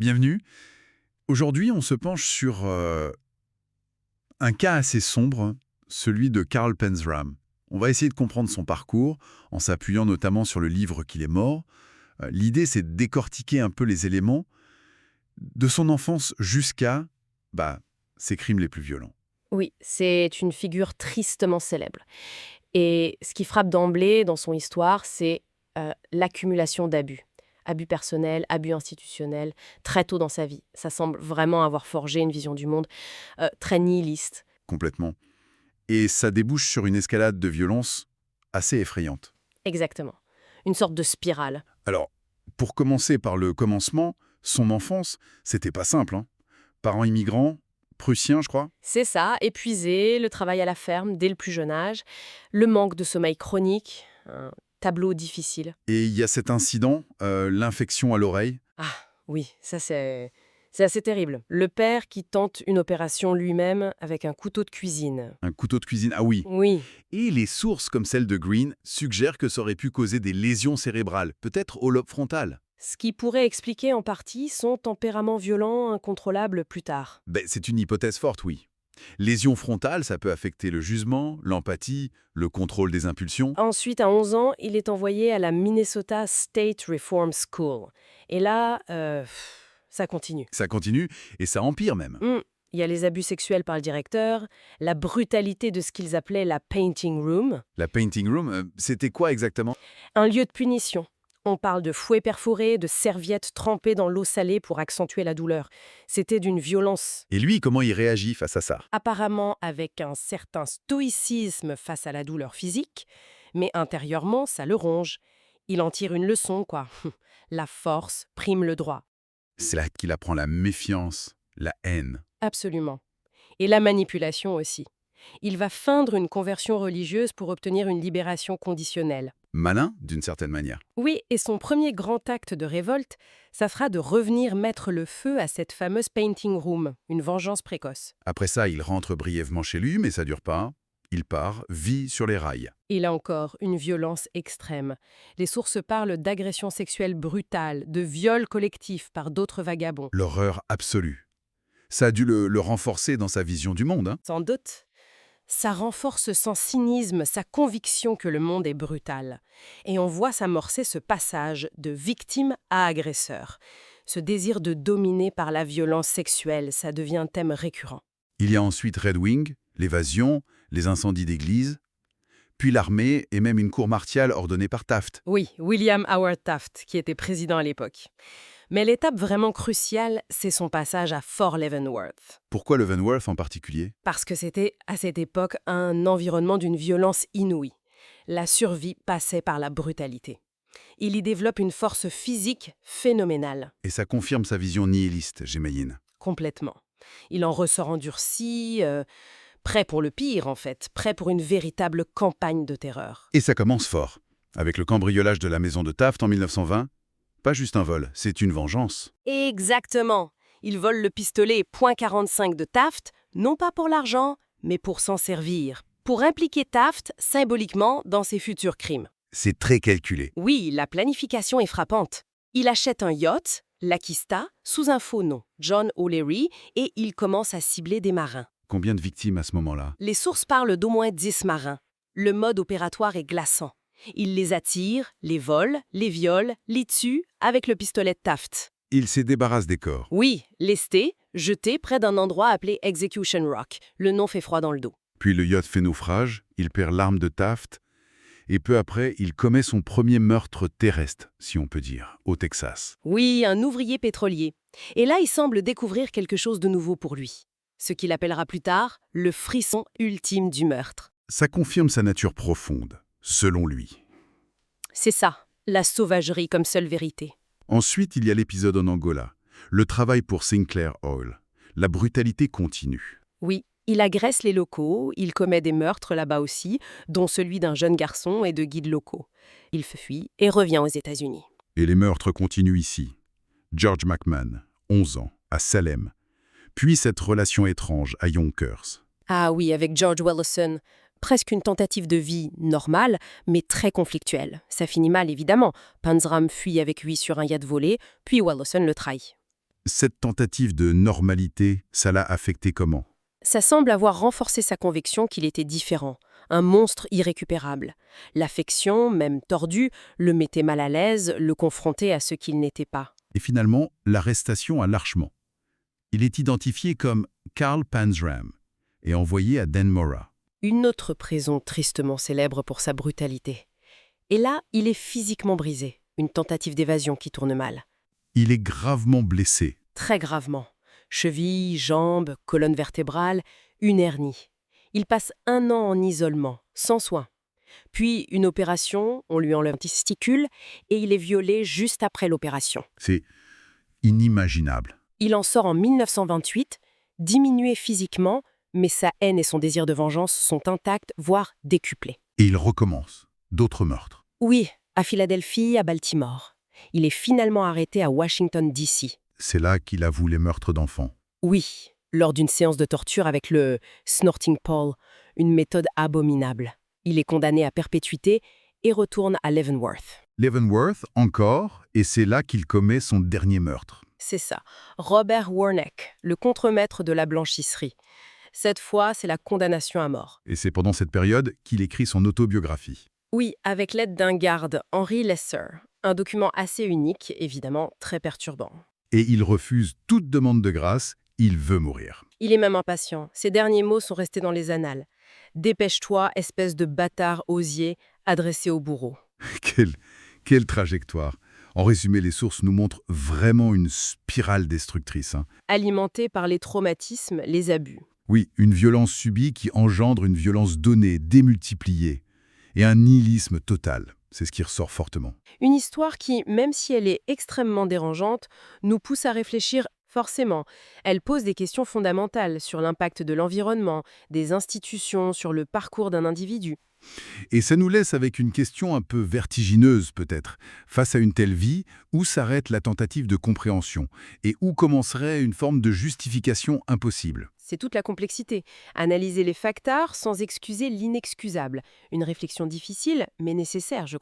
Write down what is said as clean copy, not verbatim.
Bienvenue. Aujourd'hui, on se penche sur un cas assez sombre, celui de Carl Panzram. On va essayer de comprendre son parcours en s'appuyant notamment sur le livre qu'il est mort. L'idée, c'est de décortiquer un peu les éléments de son enfance jusqu'à ses crimes les plus violents. Oui, c'est une figure tristement célèbre. Et ce qui frappe d'emblée dans son histoire, c'est l'accumulation d'abus. Abus personnels, abus institutionnels, très tôt dans sa vie. Ça semble vraiment avoir forgé une vision du monde très nihiliste. Complètement. Et ça débouche sur une escalade de violence assez effrayante. Exactement. Une sorte de spirale. Alors, pour commencer par le commencement, son enfance, c'était pas simple, hein. Parents immigrants, prussiens, je crois. C'est ça, épuisé, le travail à la ferme dès le plus jeune âge, le manque de sommeil chronique, un tableau difficile. Et il y a cet incident, l'infection à l'oreille. Ah oui, ça c'est assez terrible. Le père qui tente une opération lui-même avec un couteau de cuisine. Un couteau de cuisine, ah oui. Oui, Et les sources comme celle de Green suggèrent que ça aurait pu causer des lésions cérébrales, peut-être au lobe frontal. ce qui pourrait expliquer en partie son tempérament violent incontrôlable plus tard. C'est une hypothèse forte, oui. Lésions frontales, ça peut affecter le jugement, l'empathie, le contrôle des impulsions. Ensuite, à 11 ans, il est envoyé à la Minnesota State Reform School. Et là, ça continue. Ça continue et ça empire même. Il y a les abus sexuels par le directeur, la brutalité de ce qu'ils appelaient la painting room, La painting room, c'était quoi exactement? un lieu de punition. On parle de fouets perforés, de serviettes trempées dans l'eau salée pour accentuer la douleur. C'était d'une violence, Et lui, comment il réagit face à ça? apparemment avec un certain stoïcisme face à la douleur physique, mais intérieurement, ça le ronge. Il en tire une leçon, quoi. La force prime le droit. C'est là qu'il apprend la méfiance, la haine. Absolument. Et la manipulation aussi. Il va feindre une conversion religieuse pour obtenir une libération conditionnelle. Malin, d'une certaine manière. Oui, et son premier grand acte de révolte, ça sera de revenir mettre le feu à cette fameuse painting room, une vengeance précoce. Après ça, il rentre brièvement chez lui, mais ça dure pas. Il part, vit sur les rails. Et là encore, une violence extrême. Les sources parlent d'agressions sexuelles brutales, de viols collectifs par d'autres vagabonds. L'horreur absolue. Ça a dû le renforcer dans sa vision du monde, hein. Sans doute. Ça renforce son cynisme, sa conviction que le monde est brutal. Et on voit s'amorcer ce passage de victime à agresseur. Ce désir de dominer par la violence sexuelle, ça devient un thème récurrent. Il y a ensuite Red Wing, l'évasion, les incendies d'église, puis l'armée et même une cour martiale ordonnée par Taft. Oui, William Howard Taft, qui était président à l'époque. Mais l'étape vraiment cruciale, c'est son passage à Fort Leavenworth. Pourquoi Leavenworth en particulier? Parce que c'était, à cette époque, un environnement d'une violence inouïe. La survie passait par la brutalité. Il y développe une force physique phénoménale, Et ça confirme sa vision nihiliste, j'imagine. complètement. Il en ressort endurci, prêt pour le pire en fait, prêt pour une véritable campagne de terreur. Et ça commence fort, avec le cambriolage de la maison de Taft en 1920. Pas juste un vol, c'est une vengeance. Exactement. Il vole le pistolet .45 de Taft, non pas pour l'argent, mais pour s'en servir. Pour impliquer Taft, symboliquement, dans ses futurs crimes. C'est très calculé. Oui, la planification est frappante. Il achète un yacht, l'Akista, sous un faux nom, John O'Leary, et il commence à cibler des marins. Combien de victimes à ce moment-là? Les sources parlent d'au moins 10 marins. Le mode opératoire est glaçant. Il les attire, les vole, les viole, les tue avec le pistolet de Taft. Il se débarrasse des corps. Oui, lesté, jeté près d'un endroit appelé Execution Rock. Le nom fait froid dans le dos. Puis le yacht fait naufrage, il perd l'arme de Taft, et peu après, il commet son premier meurtre terrestre, si on peut dire, au Texas. Oui, un ouvrier pétrolier. Et là, il semble découvrir quelque chose de nouveau pour lui. Ce qu'il appellera plus tard le frisson ultime du meurtre. Ça confirme sa nature profonde, selon lui. C'est ça, la sauvagerie comme seule vérité. Ensuite, il y a l'épisode en Angola, le travail pour Sinclair Oil. La brutalité continue. Oui, il agresse les locaux, il commet des meurtres là-bas aussi, dont celui d'un jeune garçon et de guides locaux. Il fuit et revient aux États-Unis. Et les meurtres continuent ici. George McMahon, 11 ans, à Salem. Puis cette relation étrange à Yonkers. Ah oui, avec George Wellison. Presque une tentative de vie normale, mais très conflictuelle. Ça finit mal, évidemment. Panzram fuit avec lui sur un yacht volé, puis Wellison le trahit. Cette tentative de normalité, ça l'a affecté comment? Ça semble avoir renforcé sa conviction qu'il était différent, un monstre irrécupérable. L'affection, même tordue, le mettait mal à l'aise, le confrontait à ce qu'il n'était pas. Et finalement, l'arrestation à Larchmont. Il est identifié comme Carl Panzram et envoyé à Dannemora. Une autre prison tristement célèbre pour sa brutalité. Et là, il est physiquement brisé, une tentative d'évasion qui tourne mal. Il est gravement blessé. Très gravement. Cheville, jambes, colonne vertébrale, une hernie. Il passe 1 an en isolement, sans soins. Puis une opération, on lui enlève un testicule et il est violé juste après l'opération. C'est inimaginable. Il en sort en 1928, diminué physiquement, mais sa haine et son désir de vengeance sont intacts, voire décuplés. Et il recommence. D'autres meurtres. Oui, à Philadelphie, à Baltimore. Il est finalement arrêté à Washington, D.C. C'est là qu'il avoue les meurtres d'enfants. Oui, lors d'une séance de torture avec le snorting pole, une méthode abominable. Il est condamné à perpétuité et retourne à Leavenworth. Leavenworth, encore, et c'est là qu'il commet son dernier meurtre. C'est ça, Robert Warneck, le contremaître de la blanchisserie. Cette fois, c'est la condamnation à mort. Et c'est pendant cette période qu'il écrit son autobiographie. Oui, avec l'aide d'un garde, Henry Lesser. Un document assez unique, évidemment très perturbant. Et il refuse toute demande de grâce, il veut mourir. Il est même impatient. Ses derniers mots sont restés dans les annales. « Dépêche-toi, espèce de bâtard osier, adressé au bourreau. » Quelle trajectoire. En résumé, les sources nous montrent vraiment une spirale destructrice. Alimenté par les traumatismes, les abus. Oui, une violence subie qui engendre une violence donnée, démultipliée. Et un nihilisme total. C'est ce qui ressort fortement. Une histoire qui, même si elle est extrêmement dérangeante, nous pousse à réfléchir forcément. Elle pose des questions fondamentales sur l'impact de l'environnement, des institutions, sur le parcours d'un individu. Et ça nous laisse avec une question un peu vertigineuse peut-être. Face à une telle vie, où s'arrête la tentative de compréhension? Et où commencerait une forme de justification impossible? C'est toute la complexité. Analyser les facteurs sans excuser l'inexcusable. Une réflexion difficile, mais nécessaire, je crois.